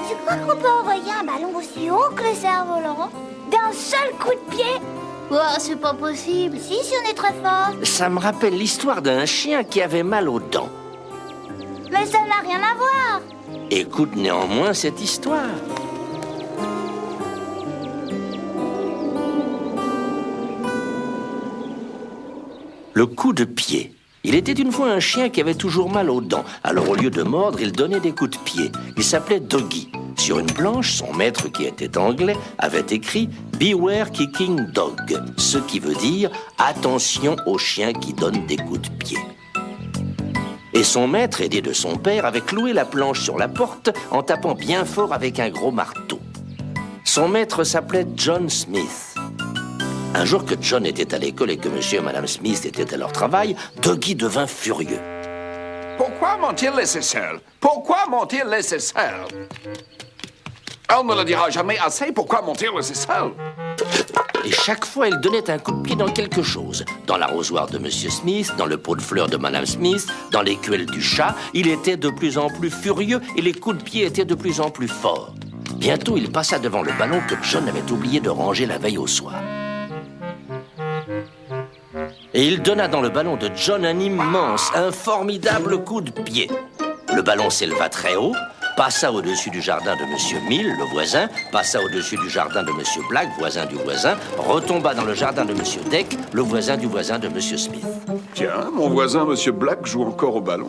Tu crois qu'on peut envoyer un ballon aussi haut que le cerf-volant d'un seul coup de pied? Oh, c'est pas possible. Si on est très fort. Ça me rappelle l'histoire d'un chien qui avait mal aux dents. Mais ça n'a rien à voir. Écoute néanmoins cette histoire. Le coup de pied. Il était une fois un chien qui avait toujours mal aux dents. Alors au lieu de mordre, il donnait des coups de pied. Il s'appelait Doggy. Sur une planche, son maître, qui était anglais, avait écrit « Beware kicking dog », ce qui veut dire « Attention aux chiens qui donnent des coups de pied ». Et son maître, aidé de son père, avait cloué la planche sur la porte en tapant bien fort avec un gros marteau. Son maître s'appelait John Smith. Un jour que John était à l'école et que monsieur et madame Smith étaient à leur travail, Doggy devint furieux. Pourquoi m'ont-ils laissé seul? Pourquoi m'ont-ils laissé seul? Elle ne le dira jamais assez. Pourquoi m'ont-ils laissé seul? Et chaque fois, il donnait un coup de pied dans quelque chose. Dans l'arrosoir de monsieur Smith, dans le pot de fleurs de madame Smith, dans l'écuelle du chat. Il était de plus en plus furieux et les coups de pied étaient de plus en plus forts. Bientôt, il passa devant le ballon que John avait oublié de ranger la veille au soir. Et il donna dans le ballon de John un immense, un formidable coup de pied. Le ballon s'éleva très haut, passa au-dessus du jardin de monsieur Mill, le voisin, passa au-dessus du jardin de monsieur Black, voisin du voisin, retomba dans le jardin de monsieur Deck, le voisin du voisin de monsieur Smith. Tiens, mon voisin, monsieur Black, joue encore au ballon.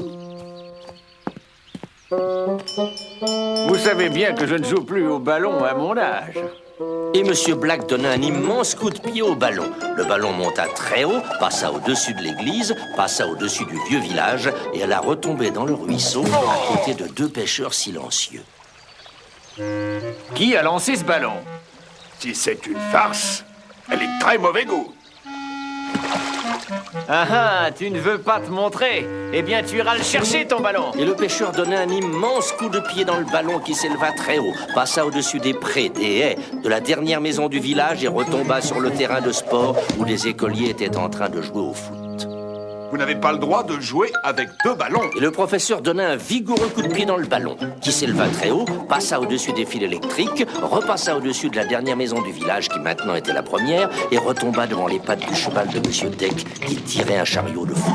Vous savez bien que je ne joue plus au ballon à mon âge. Et monsieur Black donna un immense coup de pied au ballon. Le ballon monta très haut, passa au-dessus de l'église, passa au-dessus du vieux village et alla retomber dans le ruisseau à côté de deux pêcheurs silencieux. Qui a lancé ce ballon? Si c'est une farce, elle est de très mauvais goût. Ah ah, tu ne veux pas te montrer? Eh bien, tu iras le chercher, ton ballon. Et le pêcheur donna un immense coup de pied dans le ballon qui s'éleva très haut, passa au-dessus des prés, des haies, de la dernière maison du village et retomba sur le terrain de sport où les écoliers étaient en train de jouer au foot. Vous n'avez pas le droit de jouer avec deux ballons. Et le professeur donna un vigoureux coup de pied dans le ballon, qui s'éleva très haut, passa au-dessus des fils électriques, repassa au-dessus de la dernière maison du village, qui maintenant était la première, et retomba devant les pattes du cheval de monsieur Deck, qui tirait un chariot de fou.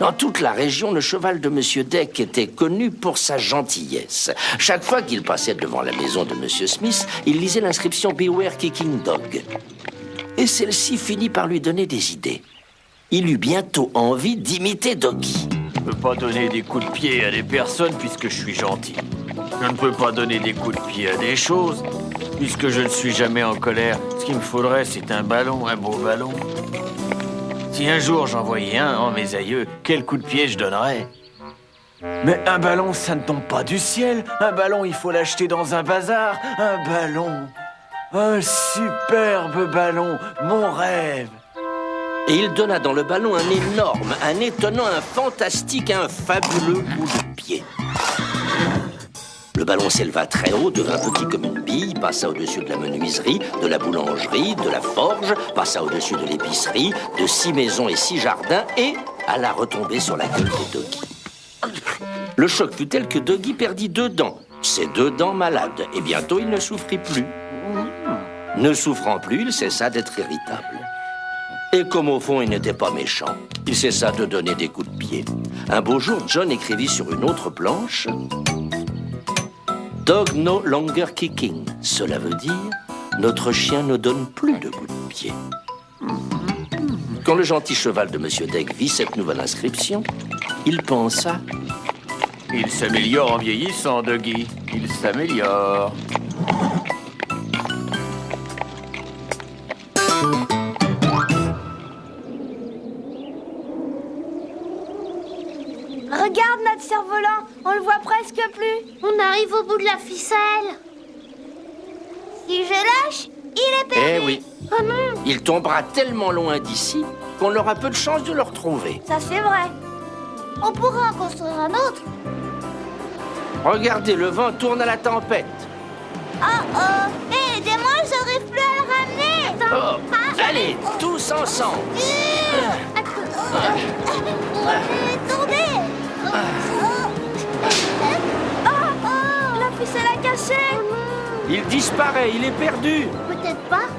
Dans toute la région, le cheval de monsieur Deck était connu pour sa gentillesse. Chaque fois qu'il passait devant la maison de monsieur Smith, il lisait l'inscription « Beware kicking dog ». Et celle-ci finit par lui donner des idées. Il eut bientôt envie d'imiter Doggy. Je ne peux pas donner des coups de pied à des personnes puisque je suis gentil. Je ne peux pas donner des coups de pied à des choses puisque je ne suis jamais en colère. Ce qu'il me faudrait, c'est un ballon, un beau ballon. Si un jour j'en voyais un en mes aïeux, quel coup de pied je donnerais? Mais un ballon, ça ne tombe pas du ciel. Un ballon, il faut l'acheter dans un bazar. Un ballon. Un superbe ballon. Mon rêve. Et il donna dans le ballon un énorme, un étonnant, un fantastique, un fabuleux coup de pied. Le ballon s'éleva très haut, devint petit comme une bille, passa au-dessus de la menuiserie, de la boulangerie, de la forge, passa au-dessus de l'épicerie, de 6 maisons et 6 jardins, et alla retomber sur la gueule de Doggy. Le choc fut tel que Doggy perdit 2 dents, ses 2 dents malades, et bientôt il ne souffrit plus. Ne souffrant plus, il cessa d'être irritable. Et comme au fond il n'était pas méchant, il cessa de donner des coups de pied. Un beau jour, John écrivit sur une autre planche « Dog no longer kicking ». Cela veut dire « Notre chien ne donne plus de coups de pied ». Quand le gentil cheval de monsieur Deck vit cette nouvelle inscription, il pensa « Il s'améliore en vieillissant, Doggy. Il s'améliore. » Regarde notre cerf-volant, on le voit presque plus. On arrive au bout de la ficelle. Si je lâche, il est perdu. Eh oui, Oh non, il tombera tellement loin d'ici qu'on aura peu de chance de le retrouver. ça c'est vrai. On pourra en construire un autre. Regardez, le vent tourne à la tempête. Oh oh, hé, aidez-moi, j'arrive plus à le ramener. Oh, allez, tous ensemble. Tournez. Oh, oh, la ficelle a passé? Il disparaît, il est perdu. Peut-être pas.